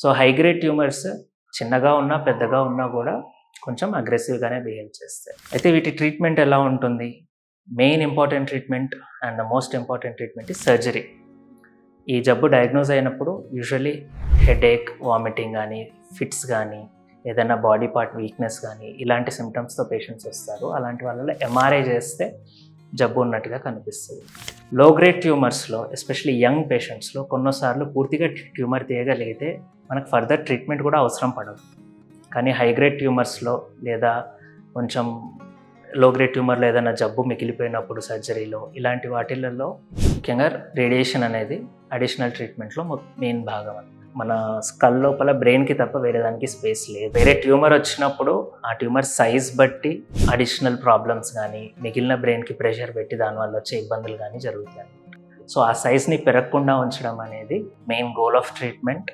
So high grade tumours చిన్నగా ఉన్నా, పెద్దగా ఉన్నా కూడా కొంచెం అగ్రెసివ్‌గానే బిహేవ్ చేస్తాయి. అయితే వీటి ట్రీట్మెంట్ ఎలా ఉంటుంది? Main important treatment and the most important treatment is surgery. ఈ జబ్బు డయాగ్నోజ్ అయినప్పుడు యూజువల్లీ హెడేక్, వామిటింగ్ గానీ, ఫిట్స్ గానీ, ఏదైనా బాడీ పార్ట్ వీక్‌నెస్ గానీ, ఇలాంటి సింప్టమ్స్‌తో పేషెంట్స్ వస్తారు. అలాంటి వాళ్ళలో ఎంఆర్ఐ చేస్తే జబ్బు ఉన్నట్టుగా కనిపిస్తది. లో గ్రేడ్ ట్యూమర్స్‌లో ఎస్పెషల్లీ యంగ్ పేషెంట్స్‌లో కొన్నిసార్లు పూర్తిగా ట్యూమర్ తీయగలిగితే మనకు ఫర్దర్ ట్రీట్మెంట్ కూడా అవసరం పడదు. కానీ హై గ్రేడ్ ట్యూమర్స్‌లో లేదా కొంచెం లో గ్రేడ్ ట్యూమర్‌లో ఏదైనా జబ్బు మిగిలిపోయినప్పుడు సర్జరీలో ఇలాంటి వాటిలలో ముఖ్యంగా రేడియేషన్ అనేది అడిషనల్ ట్రీట్మెంట్‌లో మెయిన్ భాగం అన్నమాట. మన స్కల్ లోపల బ్రెయిన్‌కి తప్ప వేరే దానికి స్పేస్ లేదు. వేరే ట్యూమర్ వచ్చినప్పుడు ఆ ట్యూమర్ సైజ్ బట్టి అడిషనల్ ప్రాబ్లమ్స్ కానీ, మిగిలిన బ్రెయిన్‌కి ప్రెషర్ పెట్టి దానివల్ల వచ్చే ఇబ్బందులు కానీ జరుగుతాయి. సో ఆ సైజ్‌ని పెరగకుండా ఉంచడం అనేది మెయిన్ గోల్ ఆఫ్ ట్రీట్మెంట్.